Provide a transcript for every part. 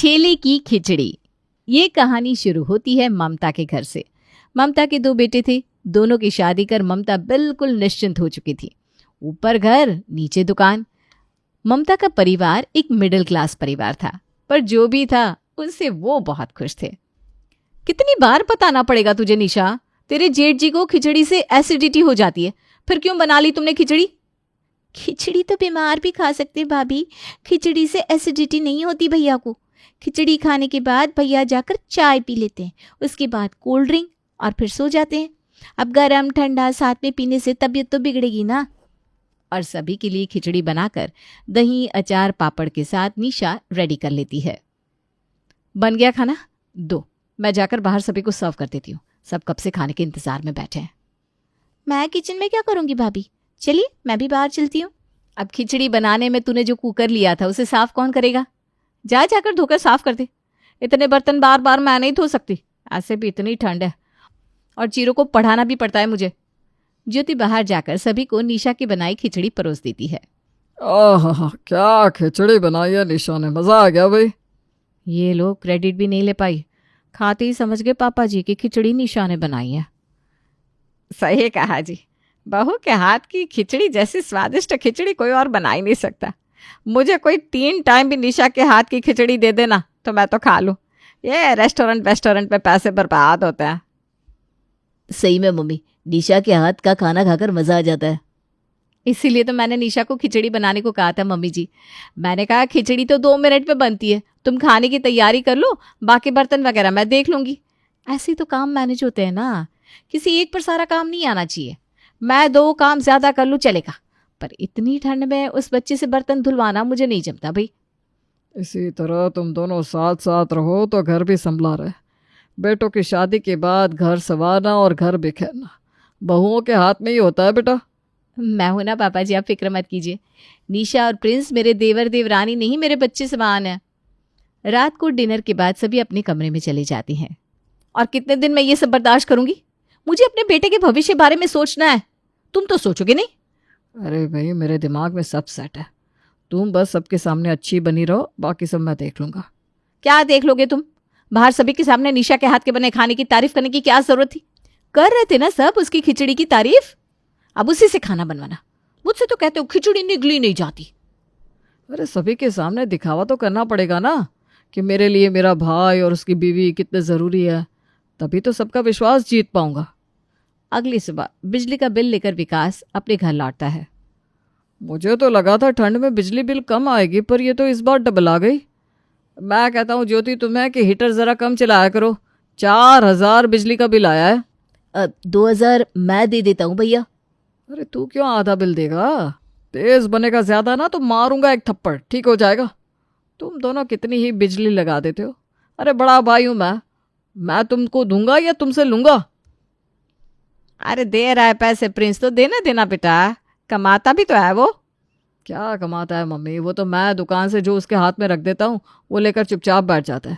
केले की खिचड़ी। ये कहानी शुरू होती है ममता के घर से। ममता के 2 बेटे थे। दोनों की शादी कर ममता बिल्कुल निश्चिंत हो चुकी थी। ऊपर घर, नीचे दुकान। ममता का परिवार एक मिडिल क्लास परिवार था, पर जो भी था उससे वो बहुत खुश थे। कितनी बार बताना पड़ेगा तुझे निशा, तेरे जेठ जी को खिचड़ी से एसिडिटी हो जाती है, फिर क्यों बना ली तुमने खिचड़ी? खिचड़ी तो बीमार भी खा सकते भाभी, खिचड़ी से एसिडिटी नहीं होती भैया को। खिचड़ी खाने के बाद भैया जाकर चाय पी लेते हैं, उसके बाद कोल्ड ड्रिंक और फिर सो जाते हैं। अब गरम ठंडा साथ में पीने से तबीयत तो बिगड़ेगी ना। और सभी के लिए खिचड़ी बनाकर दही, अचार, पापड़ के साथ निशा रेडी कर लेती है। बन गया खाना? दो, मैं जाकर बाहर सभी को सर्व कर देती हूँ। सब कब से खाने के इंतजार में बैठे हैं। मैं किचन में क्या करूँगी भाभी, चलिए मैं भी बाहर चलती हूँ। अब खिचड़ी बनाने में तूने जो कुकर लिया था उसे साफ कौन करेगा? जाकर धोकर साफ कर दे। इतने बर्तन बार बार मैं नहीं धो सकती, ऐसे भी इतनी ठंड है और चीरों को पढ़ाना भी पड़ता है मुझे। ज्योति बाहर जाकर सभी को निशा की बनाई खिचड़ी परोस देती है। आहा, क्या खिचड़ी बनाई है निशा ने, मजा आ गया भाई। ये लोग क्रेडिट भी नहीं ले पाई, खाते ही समझ गए पापा जी की खिचड़ी निशा ने बनाई है। सही कहा जी, बहू के हाथ की खिचड़ी जैसी स्वादिष्ट खिचड़ी कोई और बना ही नहीं सकता। मुझे कोई 3 टाइम भी निशा के हाथ की खिचड़ी दे देना तो मैं तो खा लूँ। ये रेस्टोरेंट पे पैसे बर्बाद होते हैं। सही में मम्मी, निशा के हाथ का खाना खाकर मजा आ जाता है। इसीलिए तो मैंने निशा को खिचड़ी बनाने को कहा था मम्मी जी। मैंने कहा खिचड़ी तो 2 मिनट में बनती है, तुम खाने की तैयारी कर लो, बाकी बर्तन वगैरह मैं देख लूंगी। ऐसे तो काम मैनेज होते हैं ना, किसी एक पर सारा काम नहीं आना चाहिए। मैं 2 काम ज्यादा कर लूँ चलेगा, पर इतनी ठंड में उस बच्चे से बर्तन धुलवाना मुझे नहीं जमता भाई। इसी तरह तुम दोनों साथ साथ रहो तो घर भी संभला रहे। बेटों की शादी के बाद घर संवारना और घर बिखेरना बहुओं के हाथ में ही होता है बेटा। मैं हूं ना पापा जी, आप फिक्र मत कीजिए। निशा और प्रिंस मेरे देवर देवरानी नहीं, मेरे बच्चे समान है। रात को डिनर के बाद सभी अपने कमरे में चले जाते हैं। और कितने दिन मैं ये सब बर्दाश्त करूंगी? मुझे अपने बेटे के भविष्य बारे में सोचना है, तुम तो सोचोगे नहीं। अरे भाई, मेरे दिमाग में सब सेट है, तुम बस सबके सामने अच्छी बनी रहो, बाकी सब मैं देख लूंगा। क्या देख लोगे तुम? बाहर सभी के सामने निशा के हाथ के बने खाने की तारीफ करने की क्या जरूरत थी? कर रहे थे ना सब उसकी खिचड़ी की तारीफ, अब उसी से खाना बनवाना। मुझसे तो कहते हो खिचड़ी निगली नहीं जाती। अरे सभी के सामने दिखावा तो करना पड़ेगा ना कि मेरे लिए मेरा भाई और उसकी बीवी कितने ज़रूरी है, तभी तो सबका विश्वास जीत पाऊंगा। अगली सुबह बिजली का बिल लेकर विकास अपने घर लौटता है। मुझे तो लगा था ठंड में बिजली बिल कम आएगी, पर ये तो इस बार डबल आ गई। मैं कहता हूँ ज्योति तुम्हें कि हीटर ज़रा कम चलाया करो, 4000 बिजली का बिल आया है। 2000 मैं दे देता हूँ भैया। अरे तू क्यों आधा बिल देगा? तेज बनेगा ज्यादा ना तो मारूंगा एक थप्पड़, ठीक हो जाएगा। तुम दोनों कितनी ही बिजली लगा देते हो। अरे बड़ा भाई हूं मैं तुमको दूंगा या तुमसे लूंगा? अरे दे रहा है पैसे प्रिंस, तो देना देना बेटा, कमाता भी तो है वो। क्या कमाता है मम्मी? वो तो मैं दुकान से जो उसके हाथ में रख देता हूँ वो लेकर चुपचाप बैठ जाता है।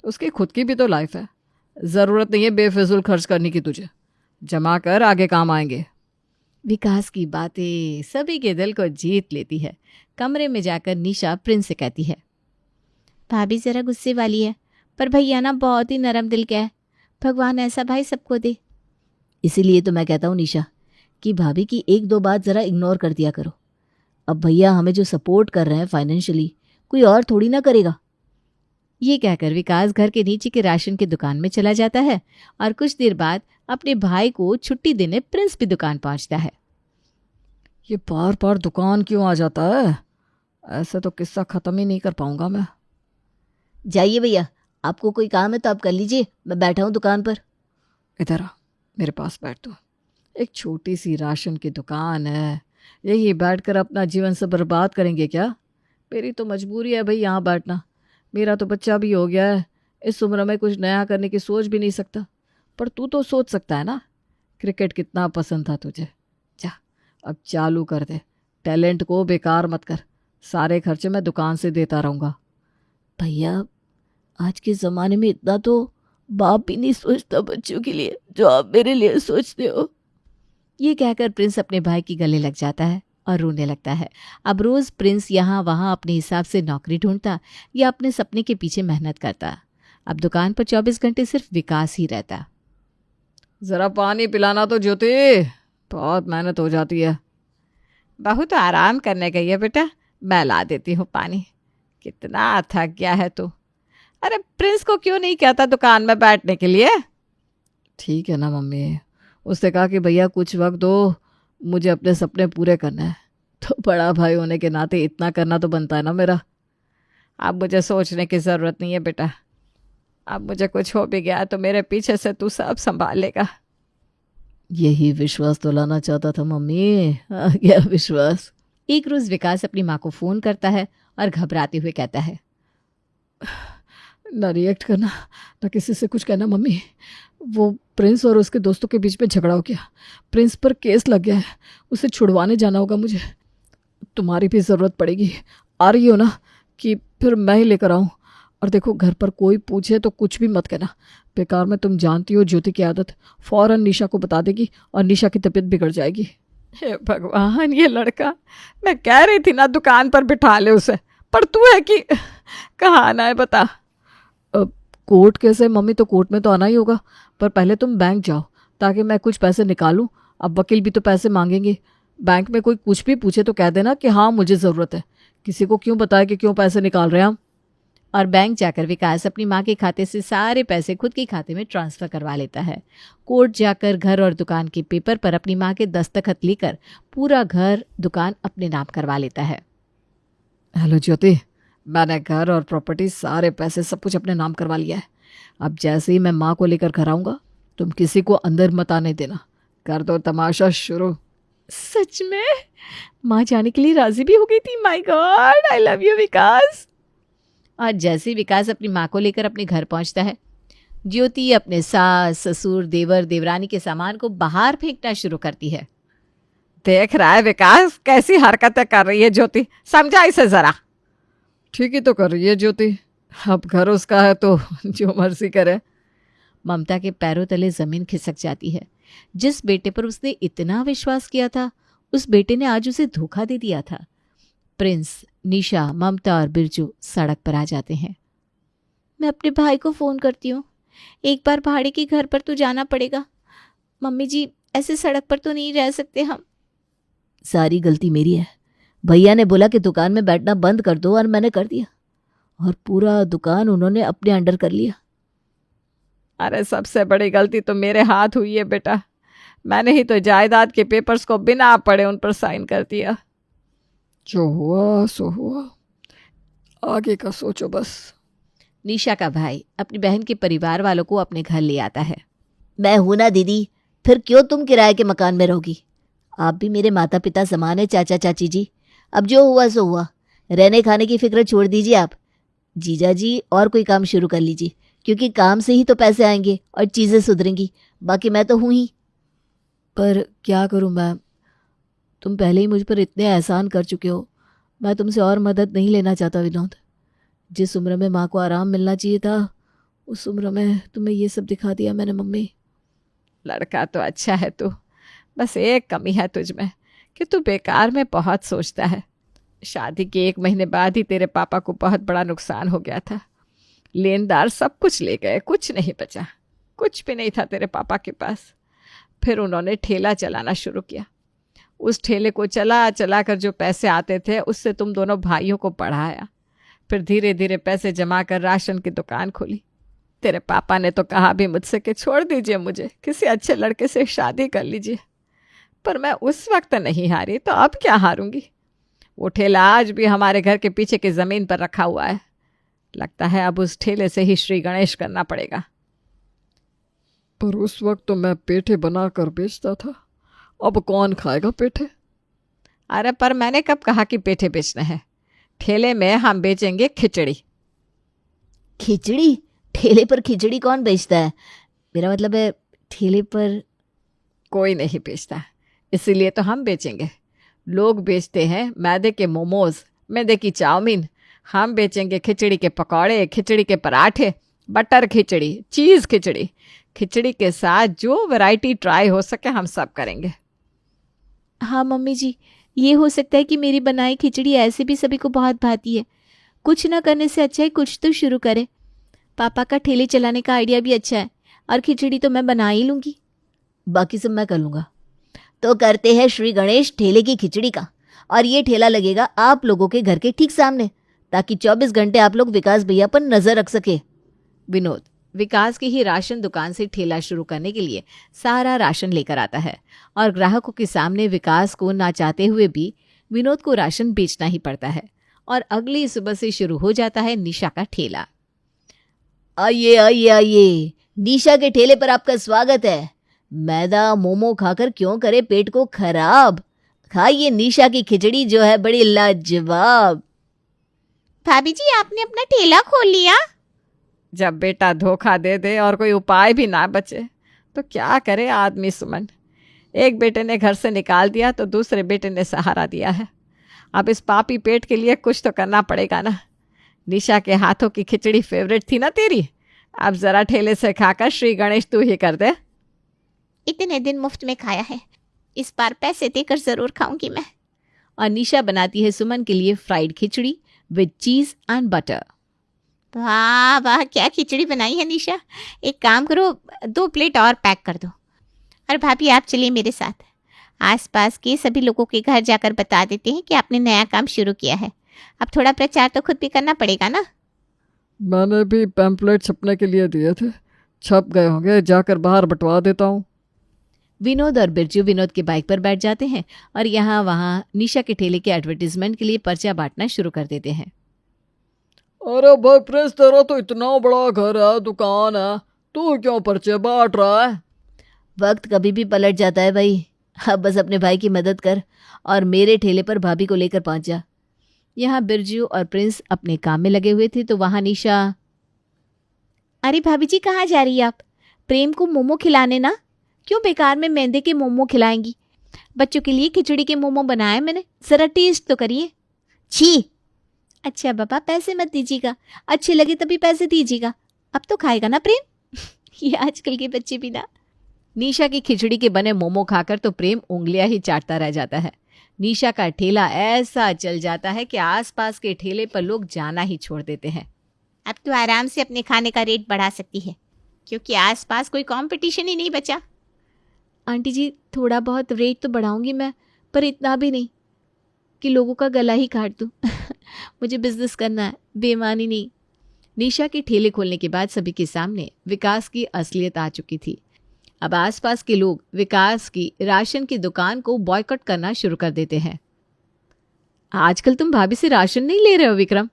उसकी खुद की भी तो लाइफ है, ज़रूरत नहीं है बेफिजूल खर्च करने की। तुझे जमा कर, आगे काम आएंगे। विकास की बातें सभी के दिल को जीत लेती है। कमरे में जाकर निशा प्रिंस से कहती है, भाभी जरा गुस्से वाली है, पर भैया ना बहुत ही नरम दिल का है। भगवान ऐसा भाई सबको दे। इसीलिए तो मैं कहता हूँ निशा कि भाभी की 1-2 बात ज़रा इग्नोर कर दिया करो। अब भैया हमें जो सपोर्ट कर रहे हैं फाइनेंशियली, कोई और थोड़ी ना करेगा। ये कहकर विकास घर के नीचे के राशन की दुकान में चला जाता है और कुछ देर बाद अपने भाई को छुट्टी देने प्रिंस भी दुकान पहुंचता है। ये बार बार दुकान क्यों आ जाता है? ऐसे तो किस्सा ख़त्म ही नहीं कर पाऊंगा मैं। जाइए भैया, आपको कोई काम है तो आप कर लीजिए, मैं बैठा हूँ दुकान पर। इधर आ, मेरे पास बैठ। तो एक छोटी सी राशन की दुकान है, यही बैठकर अपना जीवन से बर्बाद करेंगे क्या? मेरी तो मजबूरी है भाई यहाँ बैठना। मेरा तो बच्चा भी हो गया है, इस उम्र में कुछ नया करने की सोच भी नहीं सकता। पर तू तो सोच सकता है ना। क्रिकेट कितना पसंद था तुझे, जा अब चालू कर दे। टैलेंट को बेकार मत कर, सारे खर्चे मैं दुकान से देता रहूँगा। भैया आज के ज़माने में इतना तो बाप भी नहीं सोचता बच्चों के लिए जो आप मेरे लिए सोचते हो। ये कहकर प्रिंस अपने भाई की गले लग जाता है और रोने लगता है। अब रोज़ प्रिंस यहाँ वहाँ अपने हिसाब से नौकरी ढूंढता या अपने सपने के पीछे मेहनत करता। अब दुकान पर 24 घंटे सिर्फ विकास ही रहता। ज़रा पानी पिलाना तो ज्योति, बहुत मेहनत हो जाती है। बहू तो आराम करने गई है बेटा, मैं ला देती हूँ पानी। कितना थक गया है तू। अरे प्रिंस को क्यों नहीं कहता दुकान में बैठने के लिए? ठीक है ना मम्मी, उसने कहा कि भैया कुछ वक्त दो, मुझे अपने सपने पूरे करना है। तो बड़ा भाई होने के नाते इतना करना तो बनता है ना मेरा। अब मुझे सोचने की ज़रूरत नहीं है बेटा। अब मुझे कुछ हो भी गया तो मेरे पीछे से तू सब संभाल लेगा। यही विश्वास तो लाना चाहता था मम्मी, आ गया विश्वास। एक रोज़ विकास अपनी माँ को फ़ोन करता है और घबराते हुए कहता है, ना रिएक्ट करना, ना किसी से कुछ कहना मम्मी। वो प्रिंस और उसके दोस्तों के बीच में झगड़ा हो गया, प्रिंस पर केस लग गया है, उसे छुड़वाने जाना होगा मुझे। तुम्हारी भी ज़रूरत पड़ेगी, आ रही हो ना कि फिर मैं ही लेकर आऊँ? और देखो घर पर कोई पूछे तो कुछ भी मत कहना, बेकार में तुम जानती हो ज्योति की आदत, फ़ौरन निशा को बता देगी और निशा की तबीयत बिगड़ जाएगी। हे भगवान, ये लड़का, मैं कह रही थी ना दुकान पर बिठा ले उसे, पर तू है कि कहाँ आना है बता। कोर्ट केस है मम्मी, तो कोर्ट में तो आना ही होगा, पर पहले तुम बैंक जाओ ताकि मैं कुछ पैसे निकालूं। अब वकील भी तो पैसे मांगेंगे। बैंक में कोई कुछ भी पूछे तो कह देना कि हाँ मुझे ज़रूरत है, किसी को क्यों बताए कि क्यों पैसे निकाल रहे हैं हम। और बैंक जाकर विकास अपनी माँ के खाते से सारे पैसे खुद के खाते में ट्रांसफ़र करवा लेता है। कोर्ट जाकर घर और दुकान के पेपर पर अपनी माँ के दस्तखत लेकर पूरा घर दुकान अपने नाम करवा लेता है। हेलो ज्योति, मैंने घर और प्रॉपर्टी सारे पैसे सब कुछ अपने नाम करवा लिया है। अब जैसे ही मैं माँ को लेकर घर आऊँगा, तुम किसी को अंदर मत आने देना। कर दो तमाशा शुरू। सच में माँ जाने के लिए राजी भी हो गई थी? My God, I love you Vikas. और जैसे ही विकास अपनी माँ को लेकर अपने घर पहुंचता है, ज्योति अपने सास ससुर देवर देवरानी के सामान को बाहर फेंकना शुरू करती है। देख रहा है विकास कैसी हरकतें कर रही है ज्योति, समझा इसे ज़रा। ठीक ही तो कर रही है ज्योति, अब घर उसका है तो जो मर्जी करे। ममता के पैरों तले ज़मीन खिसक जाती है। जिस बेटे पर उसने इतना विश्वास किया था, उस बेटे ने आज उसे धोखा दे दिया था। प्रिंस, निशा, ममता और बिरजू सड़क पर आ जाते हैं। मैं अपने भाई को फ़ोन करती हूँ, एक बार भाड़े के घर पर तो जाना पड़ेगा। मम्मी जी, ऐसे सड़क पर तो नहीं रह सकते हम। सारी गलती मेरी है। भैया ने बोला कि दुकान में बैठना बंद कर दो और मैंने कर दिया, और पूरा दुकान उन्होंने अपने अंडर कर लिया। अरे सबसे बड़ी गलती तो मेरे हाथ हुई है बेटा, मैंने ही तो जायदाद के पेपर्स को बिना पढ़े उन पर साइन कर दिया। जो हुआ सो हुआ, आगे का सोचो बस। निशा का भाई अपनी बहन के परिवार वालों को अपने घर ले आता है। मैं हूं ना दीदी, फिर क्यों तुम किराए के मकान में रहोगी? आप भी मेरे माता पिता समान है चाचा चाची जी। अब जो हुआ सो हुआ, रहने खाने की फिक्र छोड़ दीजिए आप। जीजा जी और कोई काम शुरू कर लीजिए, क्योंकि काम से ही तो पैसे आएंगे और चीज़ें सुधरेंगी। बाकी मैं तो हूँ ही। पर क्या करूँ मैम, तुम पहले ही मुझ पर इतने एहसान कर चुके हो। मैं तुमसे और मदद नहीं लेना चाहता विनोद। जिस उम्र में माँ को आराम मिलना चाहिए था, उस उम्र में तुम्हें ये सब दिखा दिया मैंने मम्मी। लड़का तो अच्छा है तू, बस एक कमी है तुझ में कि तू बेकार में बहुत सोचता है। शादी के 1 महीने बाद ही तेरे पापा को बहुत बड़ा नुकसान हो गया था। लेनदार सब कुछ ले गए, कुछ नहीं बचा, कुछ भी नहीं था तेरे पापा के पास। फिर उन्होंने ठेला चलाना शुरू किया। उस ठेले को चला चला कर जो पैसे आते थे उससे तुम दोनों भाइयों को पढ़ाया। फिर धीरे धीरे पैसे जमा कर राशन की दुकान खोली। तेरे पापा ने तो कहा भी मुझसे कि छोड़ दीजिए मुझे, किसी अच्छे लड़के से शादी कर लीजिए, पर मैं उस वक्त नहीं हारी, तो अब क्या हारूंगी। वो ठेला आज भी हमारे घर के पीछे की ज़मीन पर रखा हुआ है। लगता है अब उस ठेले से ही श्री गणेश करना पड़ेगा। पर उस वक्त तो मैं पेठे बना कर बेचता था, अब कौन खाएगा पेठे? अरे पर मैंने कब कहा कि पेठे बेचने हैं? ठेले में हम बेचेंगे खिचड़ी। खिचड़ी? ठेले पर खिचड़ी कौन बेचता है? मेरा मतलब है ठेले पर कोई नहीं बेचता, इसीलिए तो हम बेचेंगे। लोग बेचते हैं मैदे के मोमोज, मैदे की चाउमीन, हम बेचेंगे खिचड़ी के पकौड़े, खिचड़ी के पराठे, बटर खिचड़ी, चीज़ खिचड़ी। खिचड़ी के साथ जो वैरायटी ट्राई हो सके हम सब करेंगे। हाँ मम्मी जी, ये हो सकता है कि मेरी बनाई खिचड़ी ऐसे भी सभी को बहुत भाती है। कुछ ना करने से अच्छा है कुछ तो शुरू करे। पापा का ठेले चलाने का आइडिया भी अच्छा है और खिचड़ी तो मैं बना ही लूँगी। बाकी सब मैं कर लूँगा। तो करते हैं श्री गणेश ठेले की खिचड़ी का, और ये ठेला लगेगा आप लोगों के घर के ठीक सामने, ताकि 24 घंटे आप लोग विकास भैया पर नजर रख सके। विनोद विकास की ही राशन दुकान से ठेला शुरू करने के लिए सारा राशन लेकर आता है और ग्राहकों के सामने विकास को ना चाहते हुए भी विनोद को राशन बेचना ही पड़ता है। और अगली सुबह से शुरू हो जाता है निशा का ठेला। आइए आइए आइए, निशा के ठेले पर आपका स्वागत है। मैदा मोमो खाकर क्यों करे पेट को खराब, खाइए निशा की खिचड़ी जो है बड़ी लाजवाब। भाभी जी आपने अपना ठेला खोल लिया? जब बेटा धोखा दे दे और कोई उपाय भी ना बचे तो क्या करे आदमी सुमन। एक बेटे ने घर से निकाल दिया तो दूसरे बेटे ने सहारा दिया है। अब इस पापी पेट के लिए कुछ तो करना पड़ेगा ना। निशा के हाथों की खिचड़ी फेवरेट थी ना तेरी, अब जरा ठेले से खाकर श्री गणेश तू ही कर दे। इतने दिन मुफ्त में खाया है, इस बार पैसे देकर जरूर खाऊंगी मैं। और निशा बनाती है सुमन के लिए फ्राइड खिचड़ी विद चीज एंड बटर। वाह वाह क्या खिचड़ी बनाई है निशा। एक काम करो 2 प्लेट और पैक कर दो। और भाभी आप चलिए मेरे साथ, आसपास के सभी लोगों के घर जाकर बता देते हैं कि आपने नया काम शुरू किया है। अब थोड़ा प्रचार तो खुद भी करना पड़ेगा ना। मैंने भी पैम्पलेट छपने के लिए दिए थे, छप गए होंगे, जाकर बाहर बंटवा देता हूँ। विनोद और बिरजू विनोद के बाइक पर बैठ जाते हैं और यहाँ वहाँ निशा के ठेले के एडवर्टीजमेंट के लिए पर्चा बांटना शुरू कर देते हैं। अरे भाई प्रिंस, तेरा तो इतना बड़ा घर है, दुकान है, तू क्यों पर्चे बांट रहा है? वक्त कभी भी पलट जाता है भाई, अब बस अपने भाई की मदद कर और मेरे ठेले पर भाभी को लेकर पहुंच जा। यहाँ बिरजू और प्रिंस अपने काम में लगे हुए थे तो वहाँ निशा, अरे भाभी जी कहाँ जा रही है आप? प्रेम को मोमो खिलाने ना, क्यों बेकार में मैदे के मोमो खिलाएंगी? बच्चों के लिए खिचड़ी के मोमो बनाए मैंने, ज़रा टेस्ट तो करिए। छी। अच्छा बाबा पैसे मत दीजिएगा, अच्छे लगे तभी पैसे दीजिएगा। अब तो खाएगा ना प्रेम? ये आजकल के बच्चे भी ना। निशा की खिचड़ी के बने मोमो खाकर तो प्रेम उंगलियां ही चाटता रह जाता है। निशा का ठेला ऐसा चल जाता है कि आसपास के ठेले पर लोग जाना ही छोड़ देते हैं। अब तो आराम से अपने खाने का रेट बढ़ा सकती है, क्योंकि आसपास कोई कंपटीशन ही नहीं बचा। आंटी जी थोड़ा बहुत रेट तो बढ़ाऊंगी मैं, पर इतना भी नहीं कि लोगों का गला ही काट दूं। मुझे बिजनेस करना है, बेईमानी नहीं। निशा के ठेले खोलने के बाद सभी के सामने विकास की असलियत आ चुकी थी। अब आसपास के लोग विकास की राशन की दुकान को बॉयकॉट करना शुरू कर देते हैं। आजकल तुम भाभी से राशन नहीं ले रहे हो विक्रम?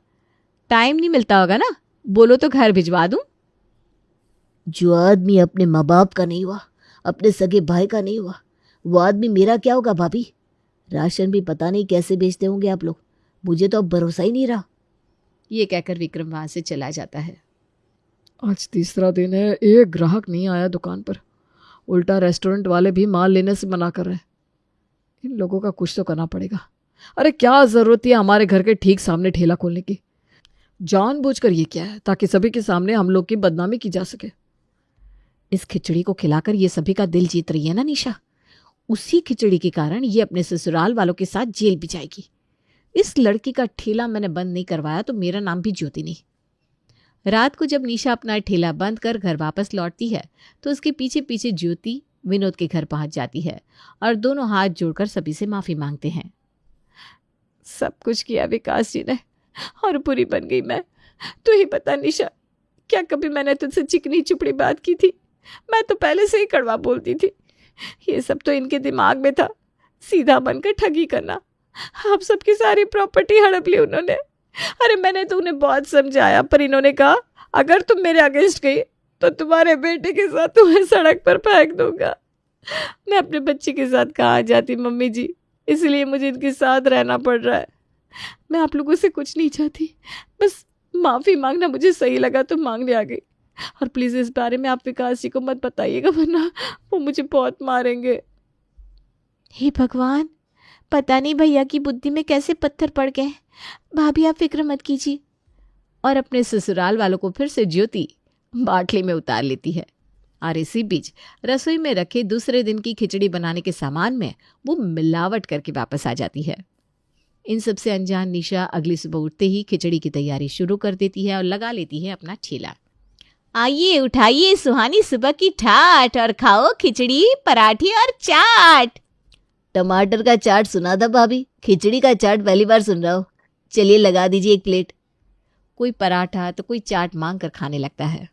टाइम नहीं मिलता होगा ना, बोलो तो घर भिजवा दूं। जो आदमी अपने माँ बाप का नहीं हुआ, अपने सगे भाई का नहीं हुआ, वो आदमी मेरा क्या होगा भाभी? राशन भी पता नहीं कैसे बेचते होंगे आप लोग, मुझे तो अब भरोसा ही नहीं रहा। ये कहकर विक्रम वहां से चला जाता है। आज तीसरा दिन है, एक ग्राहक नहीं आया दुकान पर, उल्टा रेस्टोरेंट वाले भी माल लेने से मना कर रहे हैं। इन लोगों का कुछ तो करना पड़ेगा। अरे क्या ज़रूरत है हमारे घर के ठीक सामने ठेला खोलने की? जानबूझकर ये क्या है, ताकि सभी के सामने हम लोग की बदनामी की जा सके। इस खिचड़ी को खिलाकर ये सभी का दिल जीत रही है ना निशा, उसी खिचड़ी के कारण ये अपने ससुराल वालों के साथ जेल भी जाएगी। इस लड़की का ठेला मैंने बंद नहीं करवाया तो मेरा नाम भी ज्योति नहीं। रात को जब निशा अपना ठेला बंद कर घर वापस लौटती है तो उसके पीछे पीछे ज्योति विनोद के घर पहुंच जाती है और दोनों हाथ जोड़कर सभी से माफी मांगते हैं। सब कुछ किया विकास जी ने और बुरी बन गई मैं। तू ही बता निशा, क्या कभी मैंने तुझसे चिकनी चुपड़ी बात की थी? मैं तो पहले से ही कड़वा बोलती थी। ये सब तो इनके दिमाग में था, सीधा बनकर ठगी करना। आप सबकी सारी प्रॉपर्टी हड़प ली उन्होंने। अरे मैंने तो उन्हें बहुत समझाया, पर इन्होंने कहा अगर तुम मेरे अगेंस्ट गई तो तुम्हारे बेटे के साथ तुम्हें सड़क पर फेंक दूंगा। मैं अपने बच्चे के साथ कहाँ जाती मम्मी जी, इसलिए मुझे इनके साथ रहना पड़ रहा है। मैं आप लोगों से कुछ नहीं चाहती, बस माफ़ी मांगना मुझे सही लगा तो मांगने आ गई। और प्लीज़ इस बारे में आप विकास जी को मत बताइएगा, वरना वो मुझे बहुत मारेंगे। हे भगवान, पता नहीं भैया की बुद्धि में कैसे पत्थर पड़ गए। भाभी आप फिक्र मत कीजिए। और अपने ससुराल वालों को फिर से ज्योति बाटली में उतार लेती है। और इसी बीच रसोई में रखे दूसरे दिन की खिचड़ी बनाने के सामान में वो मिलावट करके वापस आ जाती है। इन सब से अनजान निशा अगली सुबह उठते ही खिचड़ी की तैयारी शुरू कर देती है और लगा लेती है अपना ठेला। आइए उठाइए सुहानी सुबह की ठाठ और खाओ खिचड़ी पराठे और चाट। टमाटर का चाट सुना था भाभी, खिचड़ी का चाट पहली बार सुन रहा हूँ। चलिए लगा दीजिए एक प्लेट। कोई पराठा तो कोई चाट मांग कर खाने लगता है।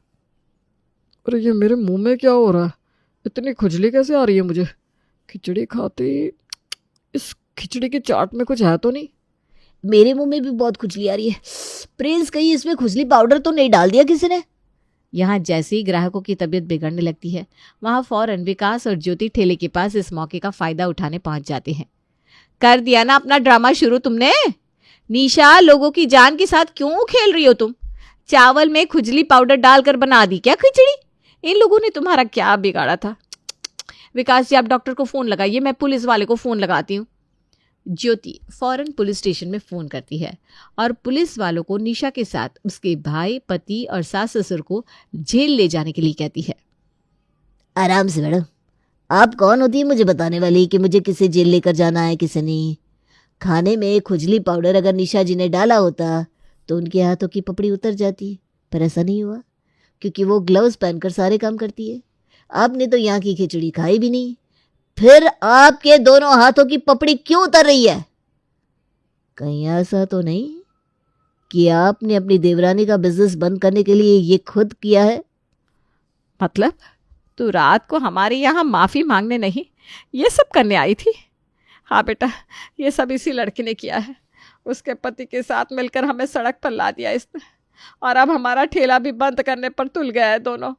अरे ये मेरे मुंह में क्या हो रहा है? इतनी खुजली कैसे आ रही है मुझे? खिचड़ी खाते ही इस खिचड़ी की चाट में कुछ है तो नहीं? मेरे मुंह में भी बहुत खुजली आ रही है। प्रिंस, कहीं इसमें खुजली पाउडर तो नहीं डाल दिया किसी ने? यहाँ जैसे ही ग्राहकों की तबीयत बिगड़ने लगती है, वहाँ फौरन विकास और ज्योति ठेले के पास इस मौके का फायदा उठाने पहुंच जाते हैं। कर दिया ना अपना ड्रामा शुरू तुमने। निशा, लोगों की जान के साथ क्यों खेल रही हो तुम? चावल में खुजली पाउडर डालकर बना दी क्या खिचड़ी? इन लोगों ने तुम्हारा क्या बिगाड़ा था? विकास जी, आप डॉक्टर को फोन लगाइए, मैं पुलिस वाले को फोन लगाती हूँ। ज्योति फौरन पुलिस स्टेशन में फोन करती है और पुलिस वालों को निशा के साथ उसके भाई, पति और सास ससुर को जेल ले जाने के लिए कहती है। आराम से मैडम, आप कौन होती है मुझे बताने वाली कि मुझे किसे जेल लेकर जाना है किसे नहीं? खाने में खुजली पाउडर अगर निशा जी ने डाला होता तो उनके हाथों की पपड़ी उतर जाती, पर ऐसा नहीं हुआ क्योंकि वो ग्लव्स पहनकर सारे काम करती है। आपने तो यहाँ की खिचड़ी खाई भी नहीं, फिर आपके दोनों हाथों की पपड़ी क्यों उतर रही है? कहीं ऐसा तो नहीं कि आपने अपनी देवरानी का बिजनेस बंद करने के लिए ये खुद किया है? मतलब तू रात को हमारे यहाँ माफ़ी मांगने नहीं, ये सब करने आई थी? हाँ बेटा, ये सब इसी लड़की ने किया है। उसके पति के साथ मिलकर हमें सड़क पर ला दिया इसने, और अब हमारा ठेला भी बंद करने पर तुल गया है दोनों।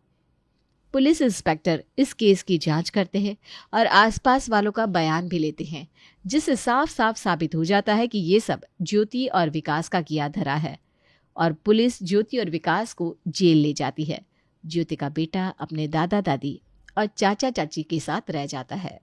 पुलिस इंस्पेक्टर इस केस की जांच करते हैं और आसपास वालों का बयान भी लेते हैं, जिससे साफ साफ साबित हो जाता है कि ये सब ज्योति और विकास का किया धरा है। और पुलिस ज्योति और विकास को जेल ले जाती है। ज्योति का बेटा अपने दादा दादी और चाचा चाची के साथ रह जाता है।